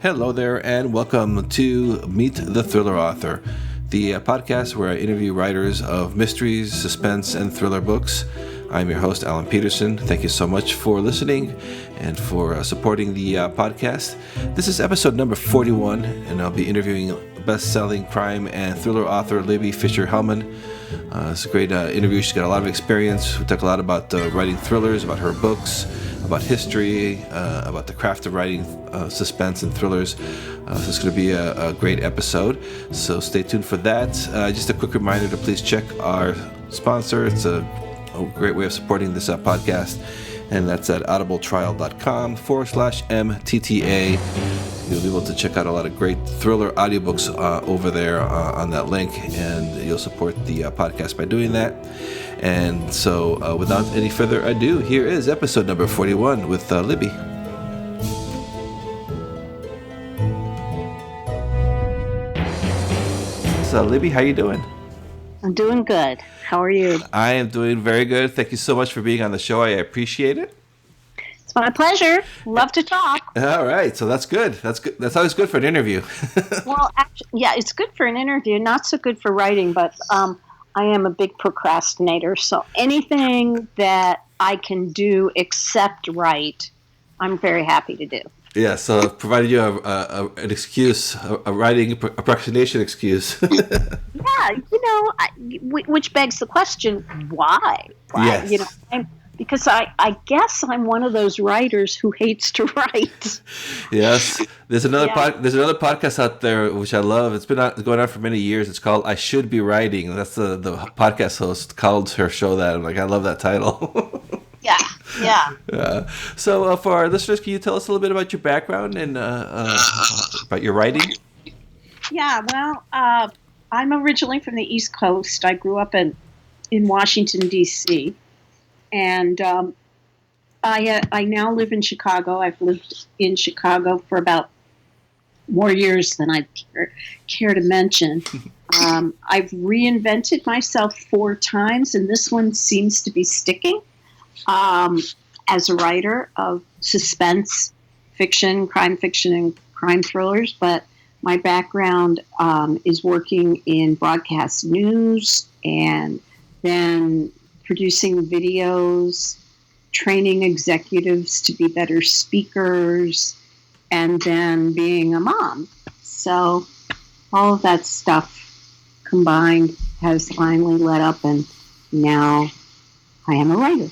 Hello there, and welcome to Meet the Thriller Author, the podcast where I interview writers of mysteries, suspense, and thriller books. I'm your host, Alan Peterson. Thank you so much for listening and for supporting the podcast. This is episode number 41, and I'll be interviewing best-selling crime and thriller author Libby Fischer Hellmann. It's a great interview. She's got a lot of experience. We talk a lot about writing thrillers, about her books, about history, about the craft of writing suspense and thrillers. So it's going to be a great episode. So stay tuned for that. Just a quick reminder to please check our sponsor. It's a great way of supporting this podcast, and that's at audibletrial.com/MTTA. You'll be able to check out a lot of great thriller audiobooks over there on that link, and you'll support the podcast by doing that. And so without any further ado, here is episode number 41 with Libby. So Libby, how you doing? I'm doing good. How are you? I am doing very good. Thank you so much for being on the show. I appreciate it. It's my pleasure. Love to talk. All right. So that's good. That's good. That's always good for an interview. Well, actually, yeah, it's good for an interview. Not so good for writing, but I am a big procrastinator. So anything that I can do except write, I'm very happy to do. Yeah, so I've provided you an excuse, a writing procrastination excuse. Yeah, which begs the question, why? Yes. Because I guess I'm one of those writers who hates to write. Yes, there's another podcast out there which I love. It's been going on for many years. It's called "I Should Be Writing." That's the podcast host called her show that. I'm like, I love that title. Yeah. So for our listeners, can you tell us a little bit about your background and about your writing? Yeah, well, I'm originally from the East Coast. I grew up in Washington, D.C., and I now live in Chicago. I've lived in Chicago for about more years than I'd care to mention. I've reinvented myself 4 times, and this one seems to be sticking. As a writer of suspense fiction, and crime thrillers, but my background is working in broadcast news and then producing videos, training executives to be better speakers, and then being a mom. So all of that stuff combined has finally led up, and now I am a writer.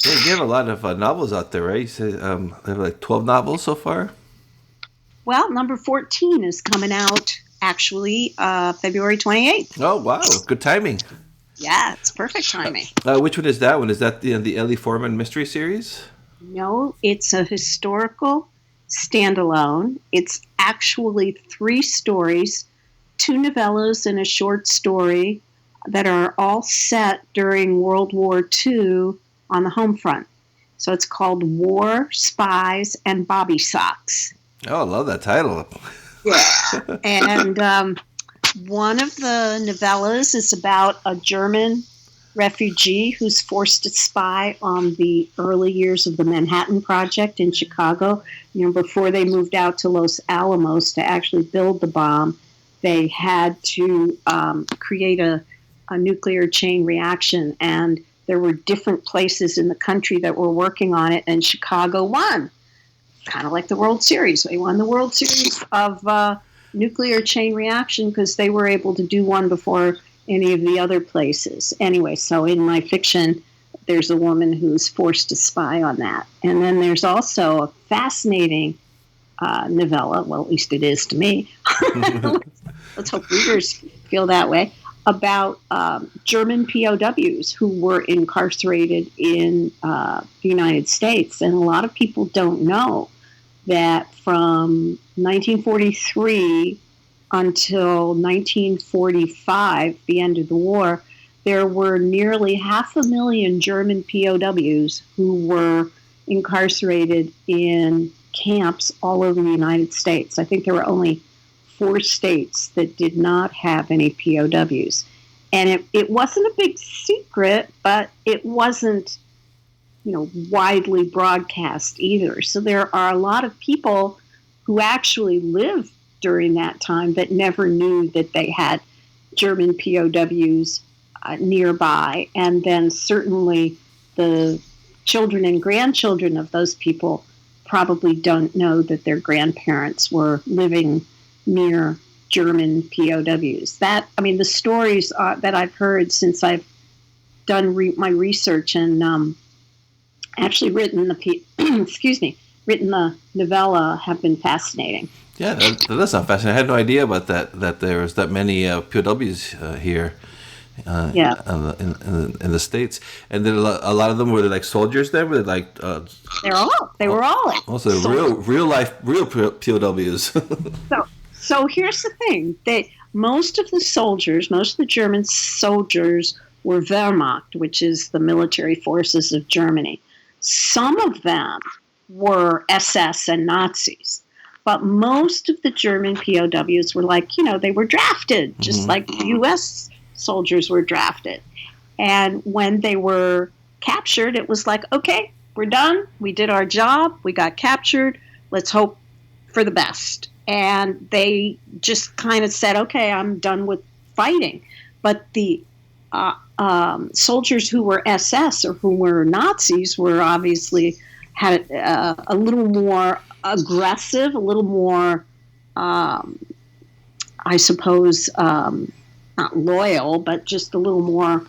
Yeah, you have a lot of novels out there, right? You said they have like 12 novels so far? Well, number 14 is coming out, actually, February 28th. Oh, wow. Good timing. Yeah, it's perfect timing. Which one is that one? Is that the Ellie Foreman Mysteries series? No, it's a historical standalone. It's actually 3 stories, 2 novellas and a short story that are all set during World War II on the home front. So it's called War, Spies, and Bobby Socks. Oh, I love that title. Yeah. And one of the novellas is about a German refugee who's forced to spy on the early years of the Manhattan Project in Chicago. Before they moved out to Los Alamos to actually build the bomb, they had to create a nuclear chain reaction, and there were different places in the country that were working on it, and Chicago won. Kind of like the World Series. They won the World Series of nuclear chain reaction because they were able to do one before any of the other places. Anyway, so in my fiction, there's a woman who's forced to spy on that. And then there's also a fascinating novella, well, at least it is to me. Let's hope readers feel that way, about German POWs who were incarcerated in the United States. And a lot of people don't know that from 1943 until 1945, the end of the war, there were nearly 500,000 German POWs who were incarcerated in camps all over the United States. I think there were only 4 states that did not have any POWs. And it wasn't a big secret, but it wasn't, widely broadcast either. So there are a lot of people who actually lived during that time but never knew that they had German POWs nearby. And then certainly the children and grandchildren of those people probably don't know that their grandparents were living near German POWs. The stories that I've heard since I've done my research and actually written written the novella have been fascinating. Yeah, that does sound fascinating. I had no idea about that there was that many POWs here. In the States, and then a lot of them were like soldiers. Then were they like they were all also real life POWs. So here's the thing: most of the German soldiers were Wehrmacht, which is the military forces of Germany. Some of them were SS and Nazis, but most of the German POWs were they were drafted, just like the U.S. soldiers were drafted. And when they were captured, it was like, okay, we're done. We did our job. We got captured. Let's hope for the best. And they just kind of said, okay, I'm done with fighting. But the soldiers who were SS or who were Nazis were obviously had a little more aggressive, a little more, I suppose, not loyal, but just a little more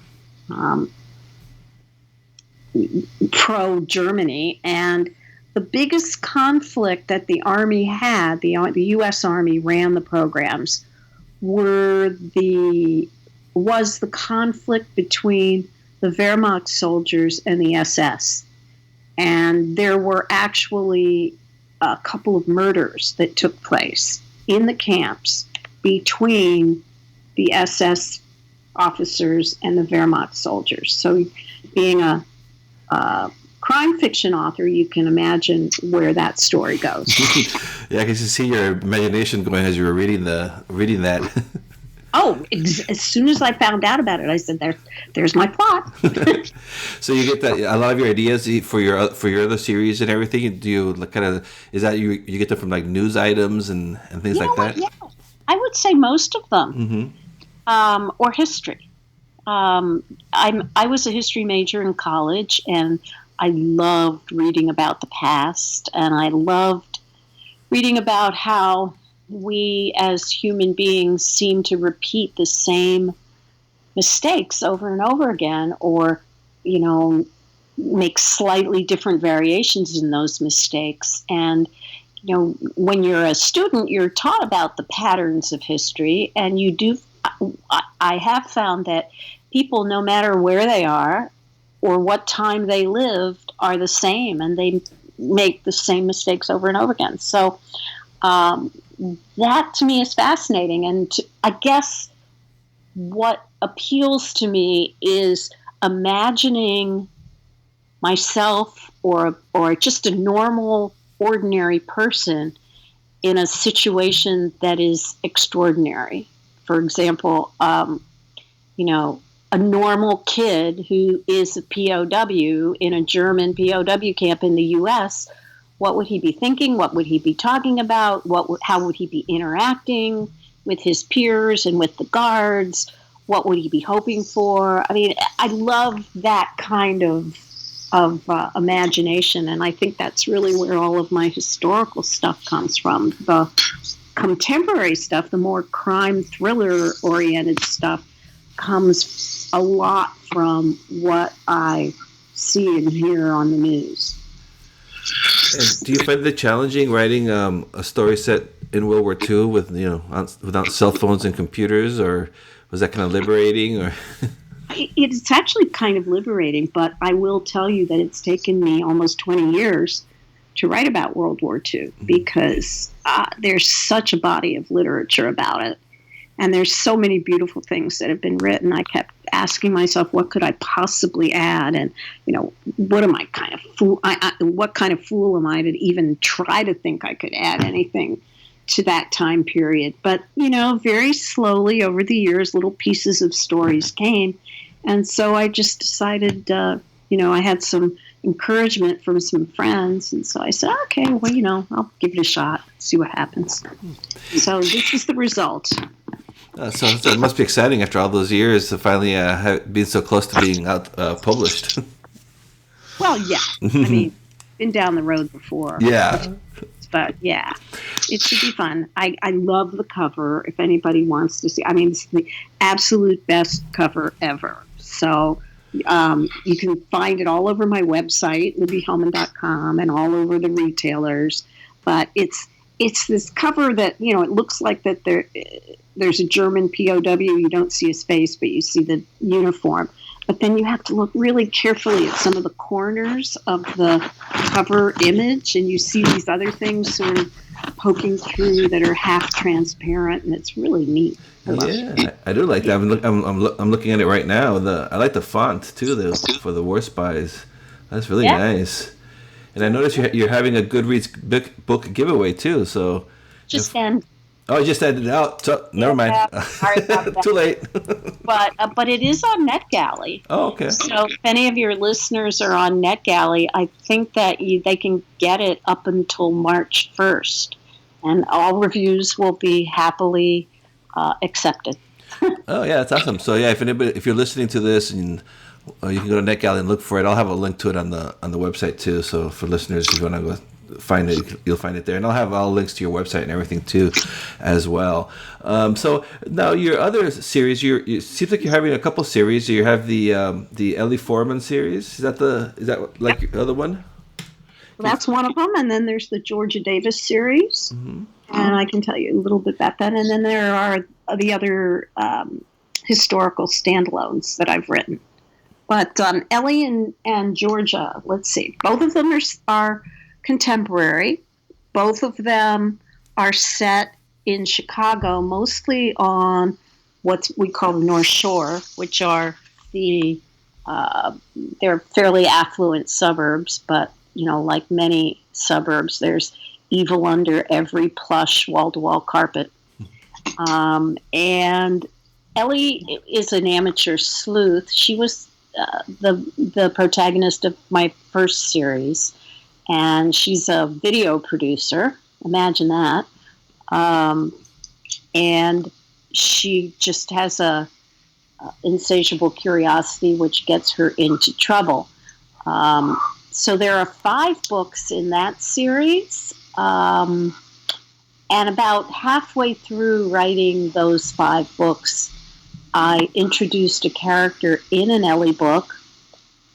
pro-Germany. And the biggest conflict that the Army had, the U.S. Army ran the programs, was the conflict between the Wehrmacht soldiers and the SS. And there were actually a couple of murders that took place in the camps between the SS officers and the Wehrmacht soldiers. So being a crime fiction author, you can imagine where that story goes. Yeah, I can see your imagination going as you were reading that. Oh, as soon as I found out about it, I said, "There's my plot." So you get that a lot of your ideas for your other series and everything. Do you is that you get them from like news items and things like that? Yeah, I would say most of them, or history. I was a history major in college, and I loved reading about the past, and I loved reading about how we as human beings seem to repeat the same mistakes over and over again, or, make slightly different variations in those mistakes. And, when you're a student, you're taught about the patterns of history, and I have found that people, no matter where they are or what time they lived, are the same, and they make the same mistakes over and over again. So, that to me is fascinating, and I guess what appeals to me is imagining myself or just a normal, ordinary person in a situation that is extraordinary. For example, a normal kid who is a POW in a German POW camp in the U.S., what would he be thinking? What would he be talking about? How would he be interacting with his peers and with the guards? What would he be hoping for? I mean, I love that kind of imagination, and I think that's really where all of my historical stuff comes from. The contemporary stuff, the more crime thriller-oriented stuff, comes a lot from what I see and hear on the news. And do you find it challenging writing a story set in World War II with without cell phones and computers, or was that kind of liberating? Or it's actually kind of liberating, but I will tell you that it's taken me almost 20 years to write about World War II because there's such a body of literature about it, and there's so many beautiful things that have been written. I kept asking myself, what could I possibly add? And, what am I kind of fool? What kind of fool am I to even try to think I could add anything to that time period? But, very slowly over the years, little pieces of stories came. And so I just decided, I had some encouragement from some friends. And so I said, okay, well, I'll give it a shot, see what happens. So this is the result. So it must be exciting after all those years to finally be so close to being out published. Well, yeah. I mean, been down the road before. Yeah. But yeah, it should be fun. I love the cover. If anybody wants to see, I mean, it's the absolute best cover ever. So you can find it all over my website, libbyhellmann.com, and all over the retailers. But it's this cover that, it looks like that there's a German POW. You don't see his face, but you see the uniform. But then you have to look really carefully at some of the corners of the cover image, and you see these other things sort of poking through that are half transparent, and it's really neat. I do like that. I'm looking at it right now. I like the font too, for the War Spies. That's really nice. And I noticed you're having a Goodreads book giveaway too. So I just edited it out. So never mind. Sorry about that. Too late. But it is on NetGalley. Oh, okay. So if any of your listeners are on NetGalley, I think that they can get it up until March 1st, and all reviews will be happily accepted. Oh yeah, that's awesome. So yeah, if you're listening to this, and you can go to NetGalley and look for it. I'll have a link to it on the website too. So for listeners, if you want to go find it, you'll find it there, and I'll have all links to your website and everything too, as well. So now your other series, it seems like you're having a couple series. You have the Ellie Foreman series. Is that like your other one? Well, that's one of them, and then there's the Georgia Davis series, and I can tell you a little bit about that. And then there are the other historical standalones that I've written. But Ellie and Georgia, let's see, both of them are contemporary. Both of them are set in Chicago, mostly on what we call the North Shore, which are they're fairly affluent suburbs, but like many suburbs, there's evil under every plush wall-to-wall carpet. And Ellie is an amateur sleuth. She was the protagonist of my first series. And she's a video producer. Imagine that. And she just has a insatiable curiosity, which gets her into trouble. So there are 5 books in that series. And about halfway through writing those 5 books, I introduced a character in an Ellie book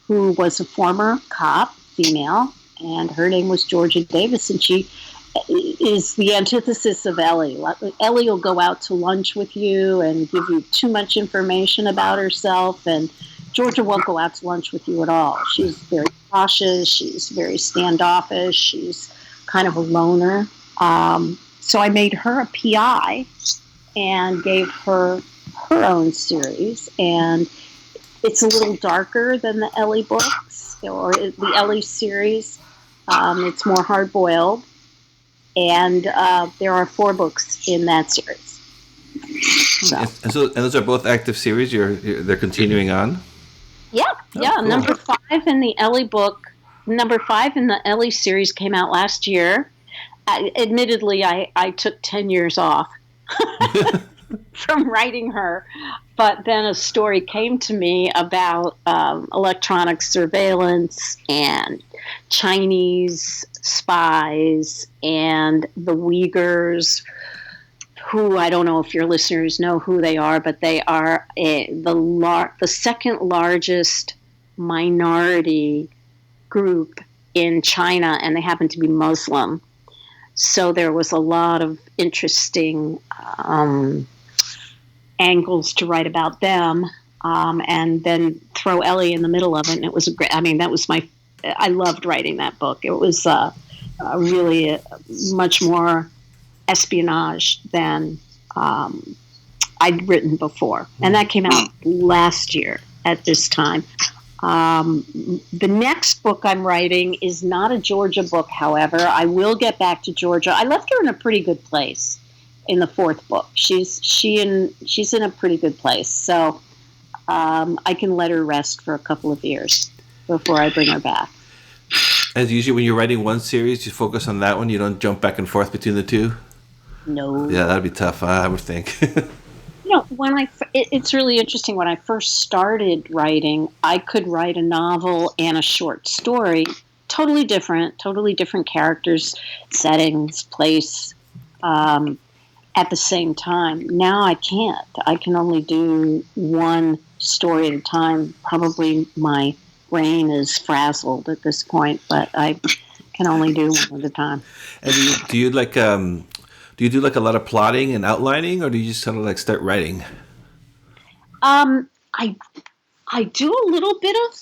who was a former cop, female, and her name was Georgia Davis, and she is the antithesis of Ellie. Ellie will go out to lunch with you and give you too much information about herself, and Georgia won't go out to lunch with you at all. She's very cautious. She's very standoffish. She's kind of a loner. So I made her a PI and gave her own series, and it's a little darker than the Ellie books or the Ellie series. It's more hard-boiled, and there are 4 books in that series. So those are both active series. They're continuing on. Yeah, Cool. Number 5 in the Ellie book. Number 5 in the Ellie series came out last year. Admittedly, I took 10 years off from writing her, but then a story came to me about electronic surveillance and Chinese spies and the Uyghurs, who I don't know if your listeners know who they are, but they are the second largest minority group in China, and they happen to be Muslim. So there was a lot of interesting angles to write about them, and then throw Ellie in the middle of it. And it was I loved writing that book. It was really much more espionage than I'd written before. And that came out last year at this time. The next book I'm writing is not a Georgia book, however. I will get back to Georgia. I left her in a pretty good place in the 4th book. She's in a pretty good place. So I can let her rest for a couple of years before I bring her back. As usually, when you're writing one series, you focus on that one. You don't jump back and forth between the two. No. Yeah, that'd be tough. I would think. It's really interesting. When I first started writing, I could write a novel and a short story, totally different characters, settings, place, at the same time. Now I can't. I can only do one story at a time. Probably my brain is frazzled at this point, but I can only do one at a time. And do you like do you do like a lot of plotting and outlining, or do you just kind of like start writing? I do a little bit of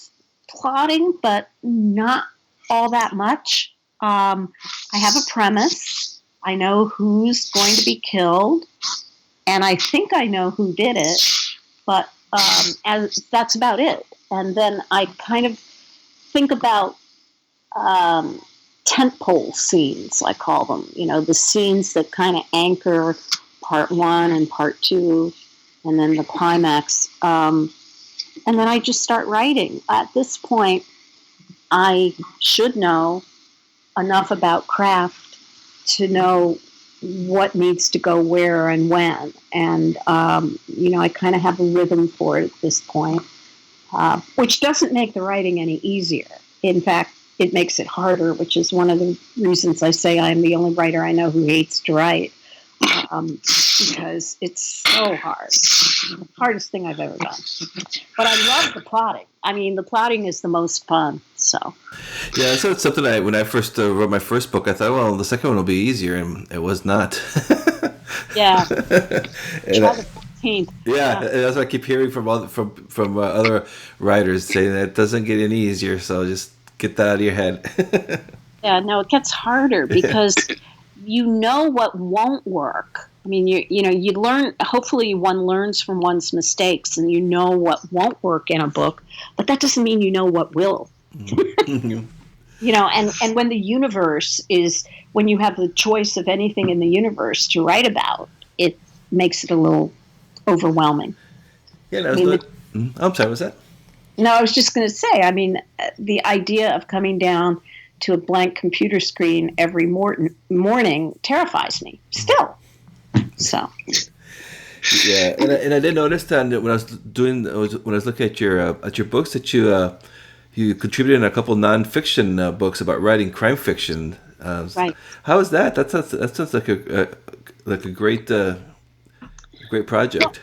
plotting, but not all that much. I have a premise. I know who's going to be killed, and I think I know who did it, but that's about it. And then I kind of think about tentpole scenes, I call them. The scenes that kind of anchor part one and part two, and then the climax. And then I just start writing. At this point, I should know enough about craft to know what needs to go where and when. And, I kind of have a rhythm for it at this point, which doesn't make the writing any easier. In fact, it makes it harder, which is one of the reasons I say I'm the only writer I know who hates to write, because it's so hard. Hardest thing I've ever done. But I love the plotting. I mean, the plotting is the most fun. So. Yeah, so it's something when I first wrote my first book, I thought, well, the second one will be easier, and it was not. Yeah. Yeah, that's what I keep hearing from other writers, saying that it doesn't get any easier. So just get that out of your head. Yeah, no, it gets harder because you know what won't work. I mean, you learn. Hopefully, one learns from one's mistakes, and you know what won't work in a book. But that doesn't mean you know what will. And when the universe is, when you have the choice of anything in the universe to write about, it makes it a little overwhelming. Yeah, I'm sorry, was that? No, I was just going to say, I mean, the idea of coming down to a blank computer screen every morning terrifies me still. So. Yeah, and I did notice that when I was looking at your books that you contributed in a couple nonfiction books about writing crime fiction. Right. How is that? That sounds like a great project.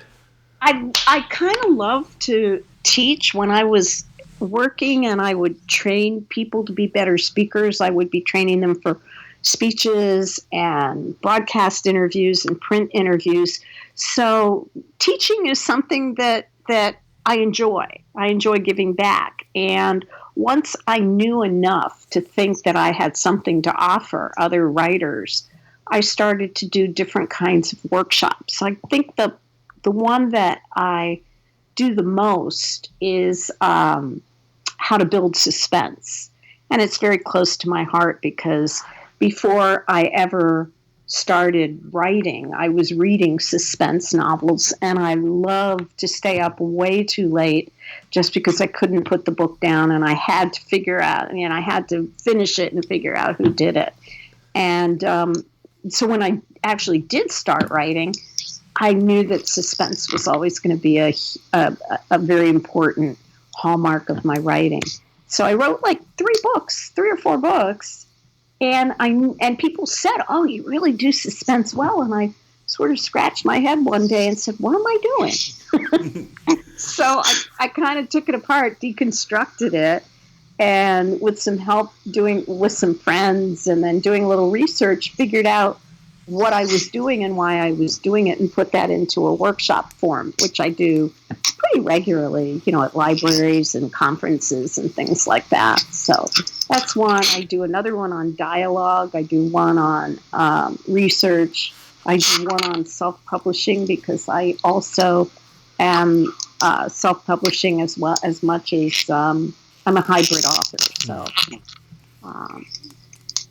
Well, I kind of love to teach. When I was working and I would train people to be better speakers, I would be training them for speeches and broadcast interviews and print interviews. So teaching is something that I enjoy. I enjoy giving back. And once I knew enough to think that I had something to offer other writers, I started to do different kinds of workshops. I think the one that I do the most is how to build suspense. And it's very close to my heart because before I ever started writing, I was reading suspense novels, and I loved to stay up way too late just because I couldn't put the book down, and I had to figure out, I had to finish it and figure out who did it. And so when I actually did start writing, I knew that suspense was always going to be a very important hallmark of my writing. So I wrote like 3 or 4 books, and people said, "Oh, you really do suspense well." And I sort of scratched my head one day and said, "What am I doing?" So I kind of took it apart, deconstructed it, and with some help with some friends and then doing a little research, figured out what I was doing and why I was doing it, and put that into a workshop form, which I do pretty regularly, at libraries and conferences and things like that. So that's one. I do another one on dialogue. I do one on research. I do one on self-publishing because I also am self-publishing as well, as much as I'm a hybrid author. So,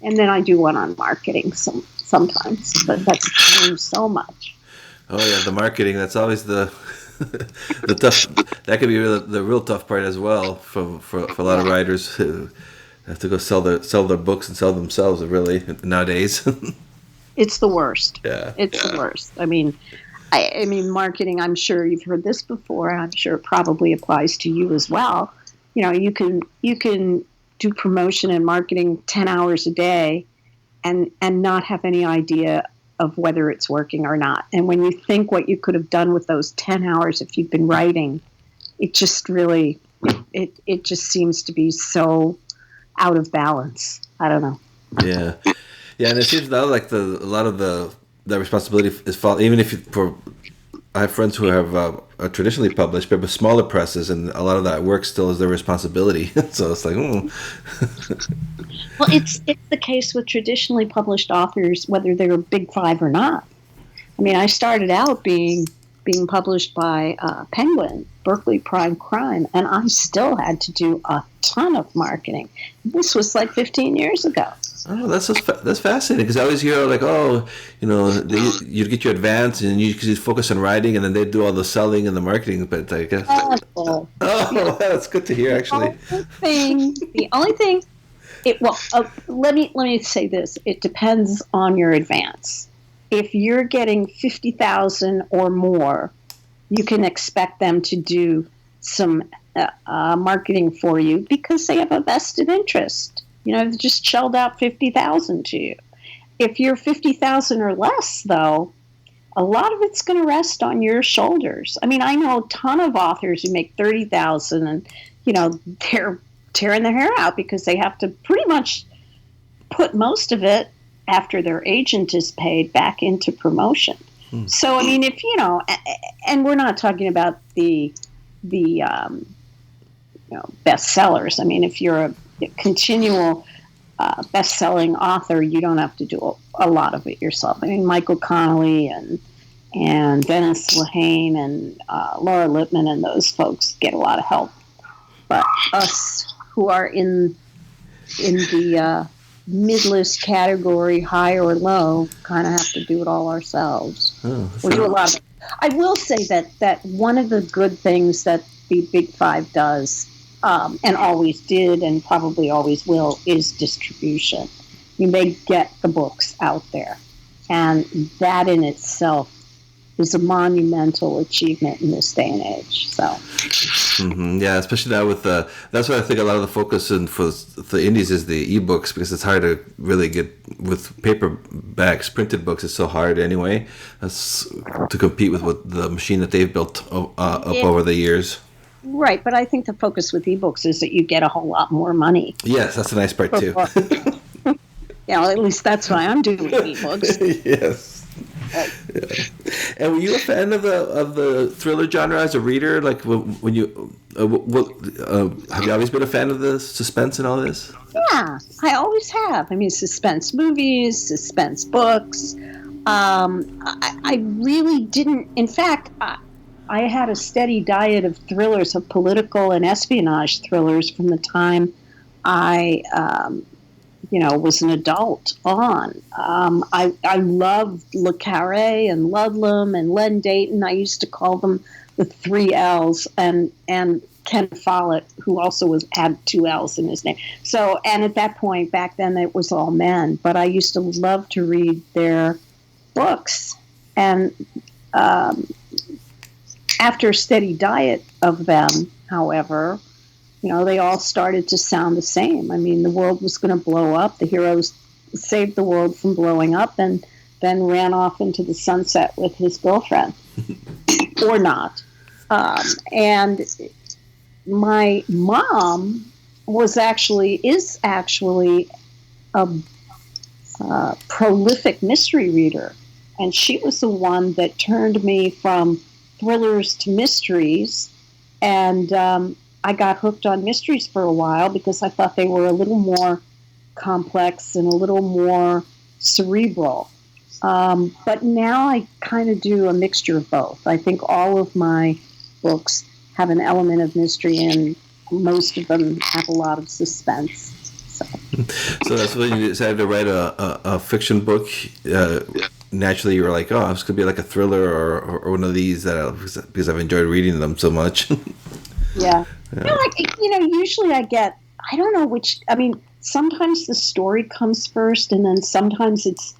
and then I do one on marketing sometimes, but that's changed so much. Oh yeah, the marketing. That's always the tough. That could be the real tough part as well for a lot of writers who have to go sell their books and sell themselves, really, nowadays. It's the worst. Yeah. It's the worst. I mean, marketing, I'm sure you've heard this before. I'm sure it probably applies to you as well. You know, you can do promotion and marketing 10 hours a day and not have any idea of whether it's working or not. And when you think what you could have done with those 10 hours if you've been writing, it just really, it just seems to be so out of balance. I don't know. Yeah. Yeah, and it seems now like a lot of the responsibility is fall, even if I have friends who have traditionally published, but with smaller presses, and a lot of that work still is their responsibility. So it's like, Well, it's the case with traditionally published authors, whether they're Big Five or not. I mean, I started out being published by Penguin, Berkeley Prime Crime, and I still had to do a ton of marketing. This was like 15 years ago. Oh, that's fascinating, because I always hear like, you'd get your advance and you focus on writing, and then they do all the selling and the marketing. But I guess that's good to hear, actually. The only thing, let me say this: it depends on your advance. If you're getting 50,000 or more, you can expect them to do some marketing for you because they have a vested interest. You know, they just shelled out 50,000 to you. If you're 50,000 or less, though, a lot of it's going to rest on your shoulders. I mean, I know a ton of authors who make 30,000, and they're tearing their hair out because they have to pretty much put most of it after their agent is paid back into promotion. So, I mean, if and we're not talking about the bestsellers. I mean, if you're a continual best-selling author, you don't have to do a lot of it yourself. I mean, Michael Connolly and Dennis Lehane and Laura Lippman and those folks get a lot of help. But us who are in the mid-list category, high or low, kind of have to do it all ourselves. We do a lot of it. I will say that one of the good things that the Big Five does, and always did and probably always will, is distribution. I mean, they get the books out there. And that in itself is a monumental achievement in this day and age. So, yeah, especially now with that's why I think a lot of the focus for the indies is the ebooks, because it's hard to really get with paperbacks. Printed books is so hard anyway. That's to compete with what the machine that they've built up over the years. Right, but I think the focus with ebooks is that you get a whole lot more money. Yes, that's the nice part too. At least that's why I'm doing ebooks. Yes. Yeah. And were you a fan of the thriller genre as a reader? Like when you have you always been a fan of the suspense and all this? Yeah, I always have. I mean, suspense movies, suspense books. I really didn't. In fact, I had a steady diet of thrillers, of political and espionage thrillers from the time I was an adult on. I loved Le Carre and Ludlum and Len Dayton. I used to call them the 3 L's, and Ken Follett, who also had 2 L's in his name. So, and at that point, back then, it was all men. But I used to love to read their books. And after a steady diet of them, however, they all started to sound the same. I mean, the world was going to blow up. The heroes saved the world from blowing up and then ran off into the sunset with his girlfriend. Or not. And my mom is actually a prolific mystery reader. And she was the one that turned me from thrillers to mysteries. And I got hooked on mysteries for a while because I thought they were a little more complex and a little more cerebral. But now I kind of do a mixture of both. I think all of my books have an element of mystery, and most of them have a lot of suspense. So that's when you decided to write a fiction book. Naturally, you were like, "Oh, it's going to be like a thriller or one of these," because I've enjoyed reading them so much. Yeah. Usually I don't know which. I mean, sometimes the story comes first, and then sometimes it's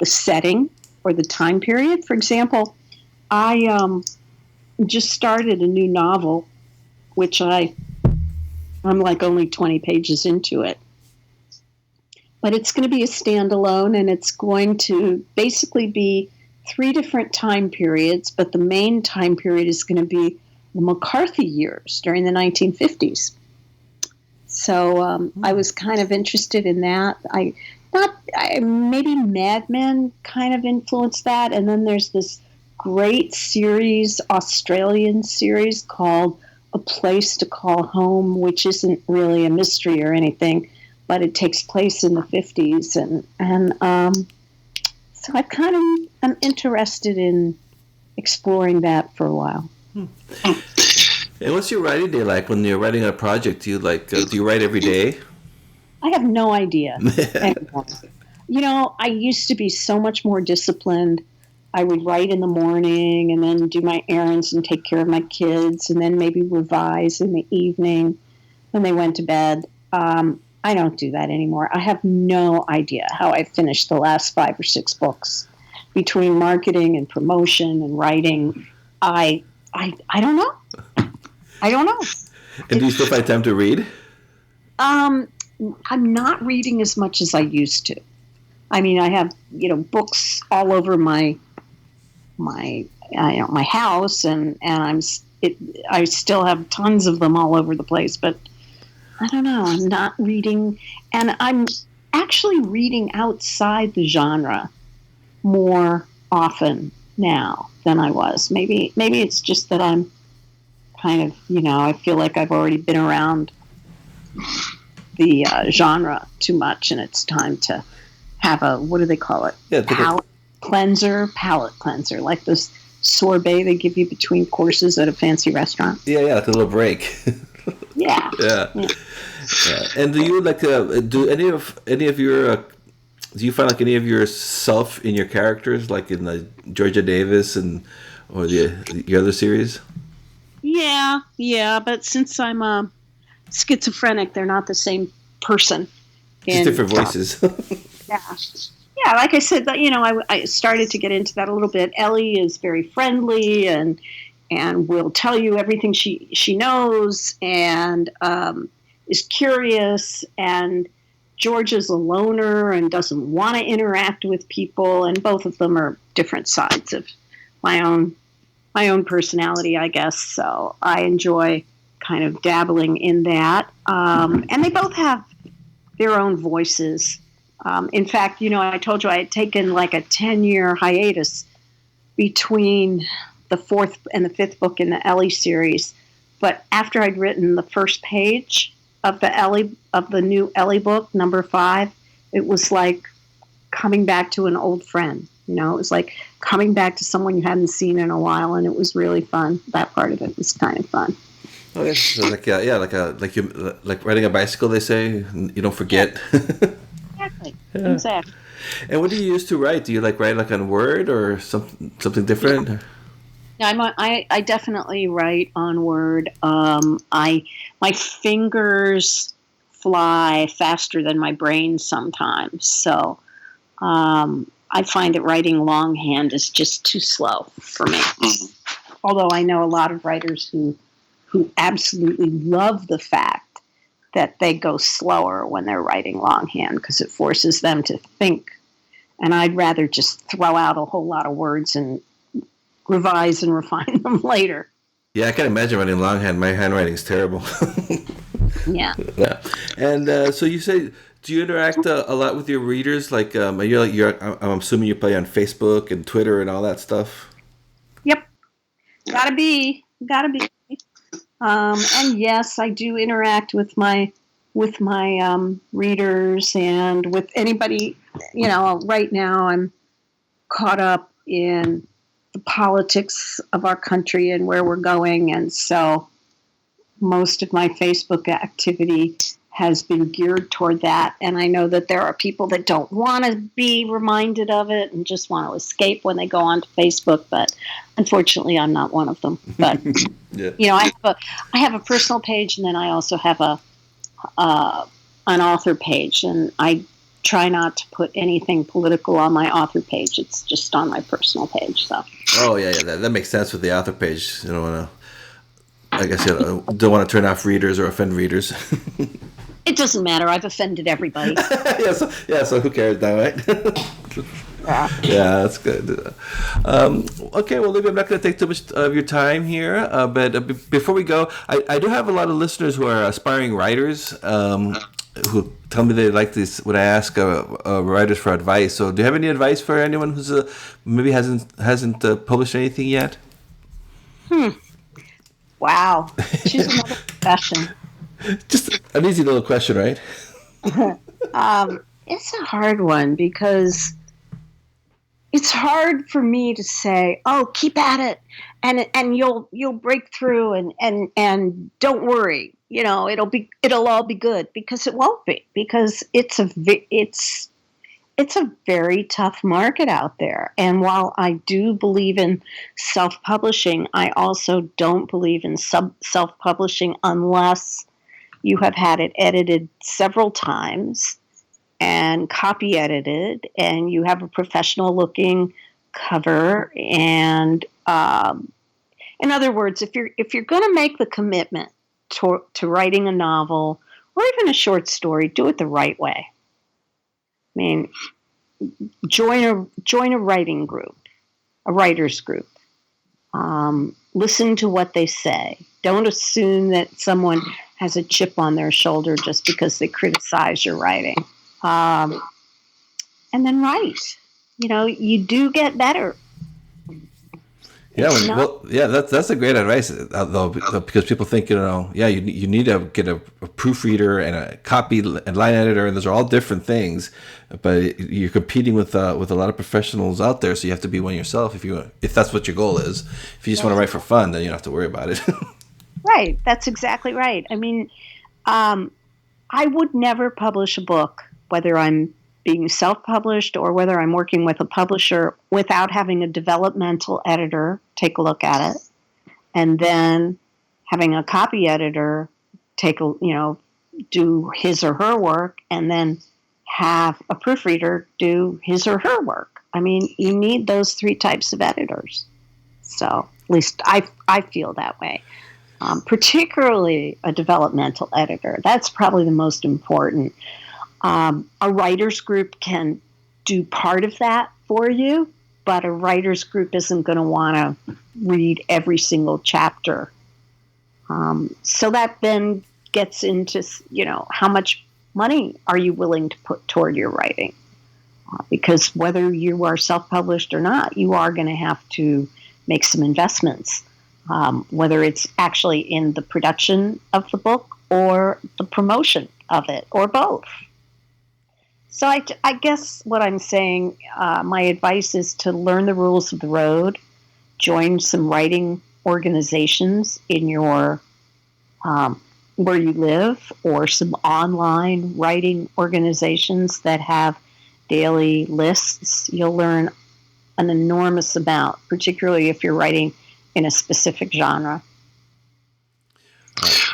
the setting or the time period. For example, I just started a new novel, which I'm like only 20 pages into it. But it's going to be a standalone, and it's going to basically be 3 different time periods, but the main time period is going to be the McCarthy years during the 1950s. So I was kind of interested in that. Maybe Mad Men kind of influenced that, and then there's this great series, Australian series called A Place to Call Home, which isn't really a mystery or anything, but it takes place in the 50s. And so I'm interested in exploring that for a while. And what's your writing day like when you're writing a project? Do you write every day? I have no idea. I used to be so much more disciplined. I would write in the morning and then do my errands and take care of my kids and then maybe revise in the evening when they went to bed. I don't do that anymore. I have no idea how I finished the last 5 or 6 books. Between marketing and promotion and writing, I don't know. I don't know. And do you still find time to read? I'm not reading as much as I used to. I mean, I have books all over my house, and I still have tons of them all over the place. But I don't know. I'm not reading, and I'm actually reading outside the genre more often now than I was. Maybe it's just that I'm kind of I feel like I've already been around the genre too much, and it's time to have a, what do they call it? Yeah, palate cleanser, like this sorbet they give you between courses at a fancy restaurant. Yeah, like a little break. Yeah. Yeah. And do you do you find like any of yourself in your characters, like in the Georgia Davis or your other series? Yeah, but since I'm schizophrenic, they're not the same person. Just different voices. Yeah. Like I said, I started to get into that a little bit. Ellie is very friendly and will tell you everything she knows and is curious. And George is a loner and doesn't want to interact with people. And both of them are different sides of my own personality, I guess. So I enjoy kind of dabbling in that. And they both have their own voices. In fact, I told you I had taken like a 10-year hiatus between the 4th and the 5th book in the Ellie series. But after I'd written the first page of the new Ellie book, number 5, it was like coming back to an old friend. It was like coming back to someone you hadn't seen in a while, and it was really fun. That part of it was kind of fun. Okay, so like riding a bicycle, they say, you don't forget. Exactly. Yeah. Exactly. And what do you use to write? Do you write on Word or something different? Yeah, I definitely write on Word. My fingers fly faster than my brain sometimes, so I find that writing longhand is just too slow for me. Although I know a lot of writers who absolutely love the fact that they go slower when they're writing longhand because it forces them to think. And I'd rather just throw out a whole lot of words and revise and refine them later. Yeah, I can imagine writing longhand. My handwriting's terrible. Yeah. And so you say, do you interact a lot with your readers? Like, I'm assuming you play on Facebook and Twitter and all that stuff. Yep. Gotta be. And yes, I do interact with my readers and with anybody. Right now I'm caught up in the politics of our country and where we're going, and so most of my Facebook activity has been geared toward that. And I know that there are people that don't want to be reminded of it and just want to escape when they go onto Facebook. But unfortunately, I'm not one of them. But yeah. I have a personal page, and then I also have a an author page, and I try not to put anything political on my author page. It's just on my personal page. So. Oh yeah, that makes sense with the author page. You don't want to. I guess you don't want to turn off readers or offend readers. It doesn't matter. I've offended everybody. So who cares now, right? Yeah, that's good. Okay, well, Libby, I'm not going to take too much of your time here, but before we go, I do have a lot of listeners who are aspiring writers who tell me they like this when I ask writers for advice. So, do you have any advice for anyone who's maybe hasn't published anything yet? Wow, choose another profession. Just an easy little question, right? It's a hard one because it's hard for me to say, "Oh, keep at it, and you'll break through, and don't worry, it'll all be good," because it won't be, because it's a very tough market out there. And while I do believe in self-publishing, I also don't believe in self-publishing unless you have had it edited several times and copy edited, and you have a professional looking cover. And in other words, if you're going to make the commitment to writing a novel or even a short story, do it the right way. I mean, join a writing group, a writer's group. Listen to what they say. Don't assume that someone has a chip on their shoulder just because they criticize your writing. And then write. You do get better. Yeah, that's a great advice, though, because people think, you need to get a proofreader and a copy and line editor, and those are all different things. But you're competing with a lot of professionals out there, so you have to be one yourself if that's what your goal is. If you just want to write for fun, then you don't have to worry about it. Right, that's exactly right. I mean, I would never publish a book, whether I'm being self-published or whether I'm working with a publisher, without having a developmental editor take a look at it, and then having a copy editor do his or her work, and then have a proofreader do his or her work. I mean, you need those three types of editors. So at least I feel that way. Particularly a developmental editor. That's probably the most important. A writer's group can do part of that for you, but a writer's group isn't going to want to read every single chapter. So that then gets into, how much money are you willing to put toward your writing? Because whether you are self-published or not, you are going to have to make some investments, whether it's actually in the production of the book or the promotion of it, or both. So I guess what I'm saying, my advice is to learn the rules of the road, join some writing organizations in your where you live, or some online writing organizations that have daily lists. You'll learn an enormous amount, particularly if you're writing in a specific genre.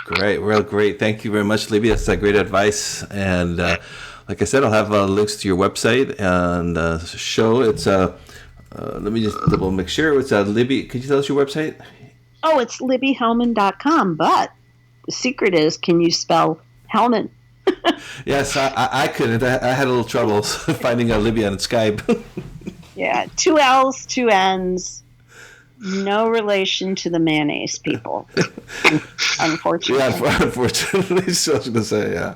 Great, real great. Thank you very much, Libby. That's great advice. And like I said, I'll have links to your website and show. It's let me just double make sure. It's Libby. Could you tell us your website? Oh, it's libbyhellmann.com. But the secret is, can you spell Hellmann? Yes, I couldn't. I had a little trouble finding Libby on Skype. Yeah, 2 L's, 2 N's. No relation to the mayonnaise people, unfortunately. Yeah, unfortunately. So I was going to say, yeah.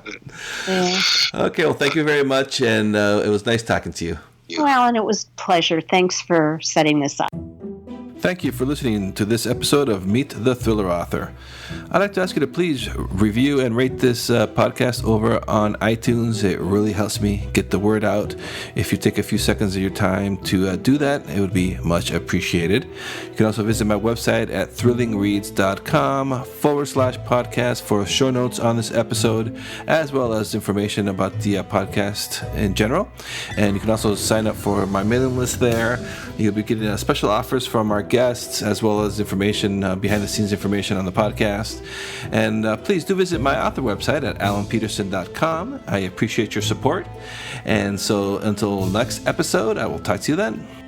Okay, well, thank you very much, and it was nice talking to you. Well, and it was a pleasure. Thanks for setting this up. Thank you for listening to this episode of Meet the Thriller Author. I'd like to ask you to please review and rate this podcast over on iTunes. It really helps me get the word out. If you take a few seconds of your time to do that, it would be much appreciated. You can also visit my website at thrillingreads.com/podcast for show notes on this episode, as well as information about the podcast in general. And you can also sign up for my mailing list there. You'll be getting special offers from our guests, as well as information, behind-the-scenes information on the podcast. And please do visit my author website at alanpeterson.com. I appreciate your support. And so until next episode, I will talk to you then.